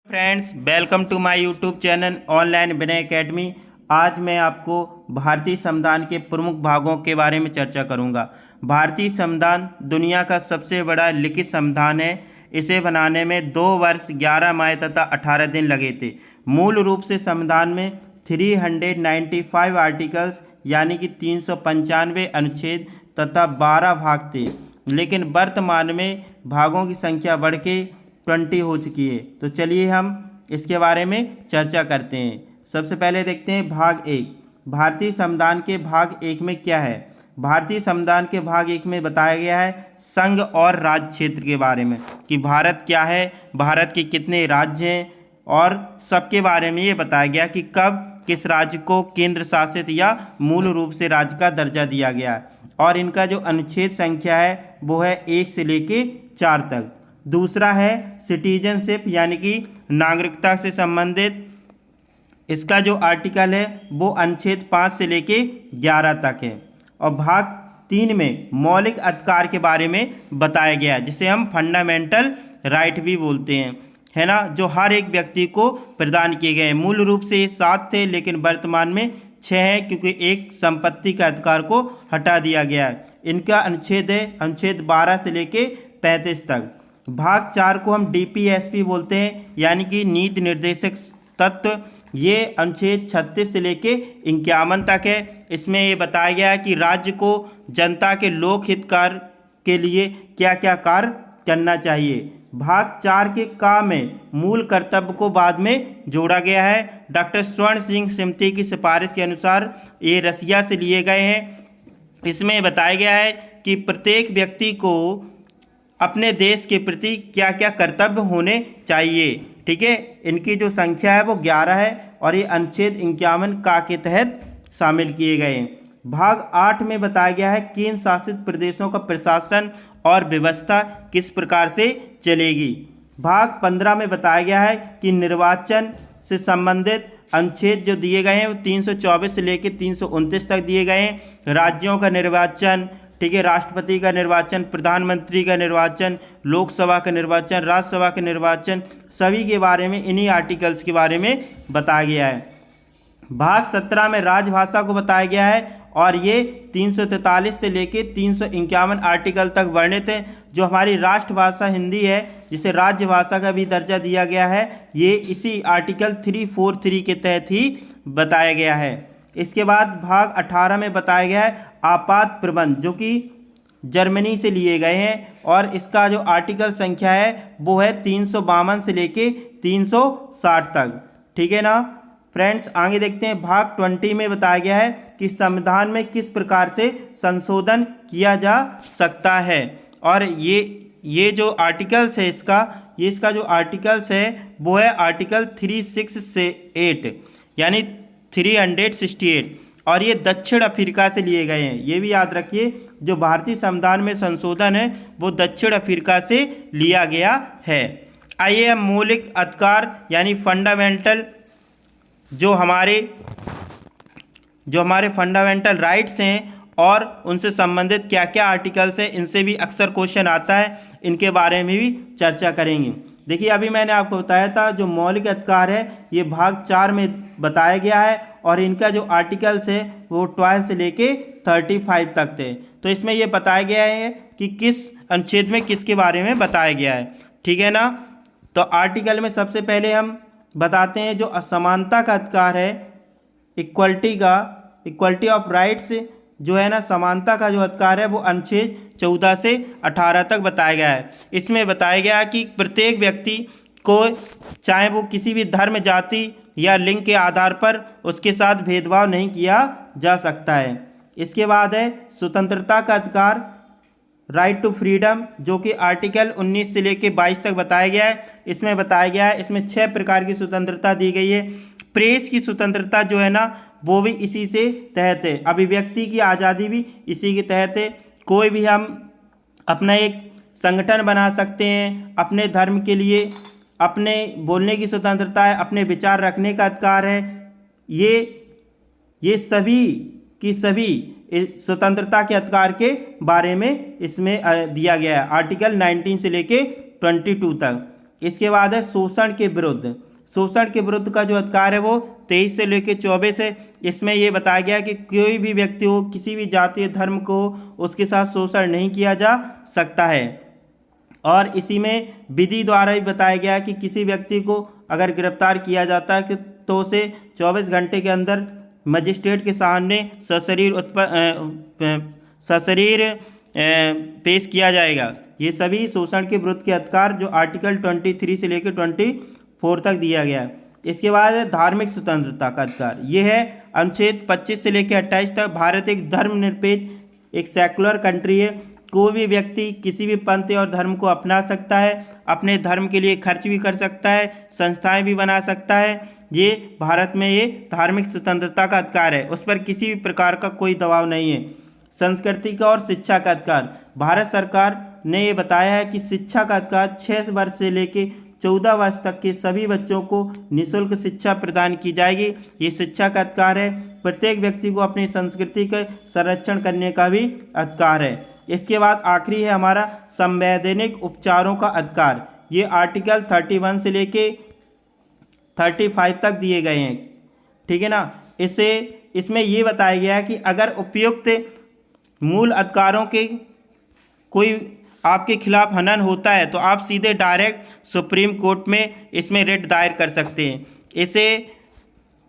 Friends, welcome to my YouTube channel online Vinay academy. आज मैं आपको भारतीय संविधान के प्रमुख भागों के बारे में चर्चा करूंगा। भारतीय संविधान दुनिया का सबसे बड़ा लिखित संविधान है। इसे बनाने में 2 वर्ष 11 माह तथा 18 दिन लगे थे। मूल रूप से संविधान में 395 आर्टिकल्स यानी कि 395 अनुच्छेद तथा 12 भाग थे, लेकिन वर्तमान में भागों की संख्या बढ़ के 20 हो चुकी है। तो चलिए हम इसके बारे में चर्चा करते हैं। सबसे पहले देखते हैं भाग 1। भारतीय संविधान के भाग 1 में क्या है। भारतीय संविधान के भाग 1 में बताया गया है संघ और राज्य क्षेत्र के बारे में, कि भारत क्या है, भारत के कितने राज्य हैं, और सबके बारे में ये बताया गया कि कब किस राज्य को केंद्र शासित या मूल रूप से राज्य का दर्जा दिया गया है। और इनका जो अनुच्छेद संख्या है वो है 1 से लेके 4 तक। दूसरा है सिटीजनशिप यानी कि नागरिकता से संबंधित। इसका जो आर्टिकल है वो अनुच्छेद 5 से लेके 11 तक है। और भाग 3 में मौलिक अधिकार के बारे में बताया गया है, जिसे हम फंडामेंटल राइट भी बोलते हैं, है ना, जो हर एक व्यक्ति को प्रदान किए गए हैं। मूल रूप से ये 7 थे, लेकिन वर्तमान में 6 हैं, क्योंकि एक संपत्ति का अधिकार को हटा दिया गया है। इनका अनुच्छेद है अनुच्छेद 12 से लेके 35 तक। भाग 4 को हम डीपीएसपी बोलते हैं, यानी कि नीति निर्देशक तत्व। ये अनुच्छेद 36 से लेके 51 तक है। इसमें ये बताया गया है कि राज्य को जनता के लोक हित कार्य के लिए क्या क्या कार्य करना चाहिए। भाग 4 के का में मूल कर्तव्य को बाद में जोड़ा गया है। डॉक्टर स्वर्ण सिंह समिति की सिफारिश के अनुसार ये रसिया से लिए गए हैं। इसमें बताया गया है कि प्रत्येक व्यक्ति को अपने देश के प्रति क्या क्या कर्तव्य होने चाहिए। ठीक है, इनकी जो संख्या है वो 11 है और ये अनुच्छेद 51 का के तहत शामिल किए गए हैं। भाग 8 में बताया गया है केंद्र शासित प्रदेशों का प्रशासन और व्यवस्था किस प्रकार से चलेगी। भाग 15 में बताया गया है कि निर्वाचन से संबंधित अनुच्छेद जो दिए गए हैं वो 324 से लेकर 329 तक दिए गए हैं। राज्यों का निर्वाचन, ठीक है, राष्ट्रपति का निर्वाचन, प्रधानमंत्री का निर्वाचन, लोकसभा का निर्वाचन, राज्यसभा का निर्वाचन, सभी के बारे में इन्हीं आर्टिकल्स के बारे में बताया गया है। भाग 17 में राजभाषा को बताया गया है और ये 343 से लेके 351 आर्टिकल तक वर्णित है। जो हमारी राष्ट्रभाषा हिंदी है, जिसे राज्यभाषा का भी दर्जा दिया गया है, ये इसी आर्टिकल 343 के तहत ही बताया गया है। इसके बाद भाग 18 में बताया गया है आपात प्रबंध, जो कि जर्मनी से लिए गए हैं, और इसका जो आर्टिकल संख्या है वो है 352 से लेके 360 तक। ठीक है ना फ्रेंड्स, आगे देखते हैं। भाग 20 में बताया गया है कि संविधान में किस प्रकार से संशोधन किया जा सकता है। और ये जो आर्टिकल्स है इसका जो आर्टिकल्स है वो है आर्टिकल 36 से 8 यानी 368, और ये दक्षिण अफ्रीका से लिए गए हैं। ये भी याद रखिए, जो भारतीय संविधान में संशोधन है वो दक्षिण अफ्रीका से लिया गया है। आइए हम मौलिक अधिकार यानी फंडामेंटल जो हमारे फंडामेंटल राइट्स हैं और उनसे संबंधित क्या क्या आर्टिकल्स हैं, इनसे भी अक्सर क्वेश्चन आता है, इनके बारे में भी चर्चा करेंगे। देखिए, अभी मैंने आपको बताया था जो मौलिक अधिकार है ये भाग 4 में बताया गया है, और इनका जो आर्टिकल्स है वो 12 से लेके 35 तक थे। तो इसमें ये बताया गया है कि किस अनुच्छेद में किसके बारे में बताया गया है। ठीक है ना। तो आर्टिकल में सबसे पहले हम बताते हैं जो असमानता का अधिकार है, इक्वलिटी ऑफ राइट्स जो है ना, समानता का जो अधिकार है वो अनुच्छेद 14 से 18 तक बताया गया है। इसमें बताया गया है कि प्रत्येक व्यक्ति को, चाहे वो किसी भी धर्म, जाति या लिंग के आधार पर, उसके साथ भेदभाव नहीं किया जा सकता है। इसके बाद है स्वतंत्रता का अधिकार, राइट टू फ्रीडम, जो कि आर्टिकल 19 से लेके 22 तक बताया गया है। इसमें बताया गया है, इसमें 6 प्रकार की स्वतंत्रता दी गई है। प्रेस की स्वतंत्रता जो है ना वो भी इसी से तहत है। अभिव्यक्ति की आज़ादी भी इसी के तहत है। कोई भी हम अपना एक संगठन बना सकते हैं अपने धर्म के लिए, अपने बोलने की स्वतंत्रता है, अपने विचार रखने का अधिकार है। ये सभी की सभी स्वतंत्रता के अधिकार के बारे में इसमें दिया गया है, आर्टिकल 19 से लेके 22 तक। इसके बाद है शोषण के विरुद्ध। शोषण के विरुद्ध का जो अधिकार है वो 23 से लेकर 24 है। इसमें ये बताया गया कि कोई भी व्यक्ति हो, किसी भी जाति धर्म को, उसके साथ शोषण नहीं किया जा सकता है। और इसी में विधि द्वारा भी बताया गया कि किसी व्यक्ति को अगर गिरफ्तार किया जाता है तो उसे 24 घंटे के अंदर मजिस्ट्रेट के सामने सशरीर पेश किया जाएगा। ये सभी शोषण के विरुद्ध के अधिकार जो आर्टिकल 23 से लेकर 24 तक दिया गया है। इसके बाद है धार्मिक स्वतंत्रता का अधिकार। ये है अनुच्छेद 25 से लेकर 28 तक। भारत एक धर्मनिरपेक्ष एक सेकुलर कंट्री है। कोई भी व्यक्ति किसी भी पंथ और धर्म को अपना सकता है, अपने धर्म के लिए खर्च भी कर सकता है, संस्थाएं भी बना सकता है। ये भारत में ये धार्मिक स्वतंत्रता का अधिकार है, उस पर किसी भी प्रकार का कोई दबाव नहीं है। संस्कृति का और शिक्षा का अधिकार। भारत सरकार ने ये बताया है कि शिक्षा का अधिकार 6 वर्ष से लेकर 14 वर्ष तक के सभी बच्चों को निःशुल्क शिक्षा प्रदान की जाएगी। ये शिक्षा का अधिकार है। प्रत्येक व्यक्ति को अपनी संस्कृति का संरक्षण करने का भी अधिकार है। इसके बाद आखिरी है हमारा संवैधानिक उपचारों का अधिकार। ये आर्टिकल 31 से लेके 35 तक दिए गए हैं, ठीक है ना। इसमें ये बताया गया है कि अगर उपयुक्त मूल अधिकारों के कोई आपके खिलाफ हनन होता है तो आप सीधे डायरेक्ट सुप्रीम कोर्ट में इसमें रिट दायर कर सकते हैं। इसे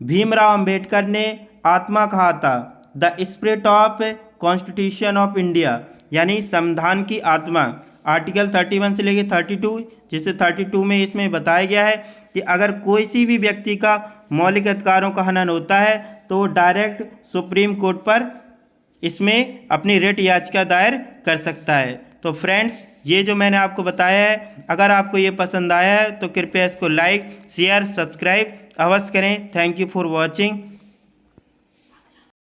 भीमराव अंबेडकर ने आत्मा कहा था, the spirit of constitution of India, यानी संविधान की आत्मा। आर्टिकल 31 से लेकर 32, जिसे 32 में इसमें बताया गया है कि अगर कोई सी भी व्यक्ति का मौलिक अधिकारों का हनन होता है तो वो डायरेक्ट सुप्रीम कोर्ट पर इसमें अपनी रिट याचिका दायर कर सकता है। तो फ्रेंड्स, ये जो मैंने आपको बताया है, अगर आपको ये पसंद आया है तो कृपया इसको लाइक, शेयर, सब्सक्राइब अवश्य करें। Thank you for watching.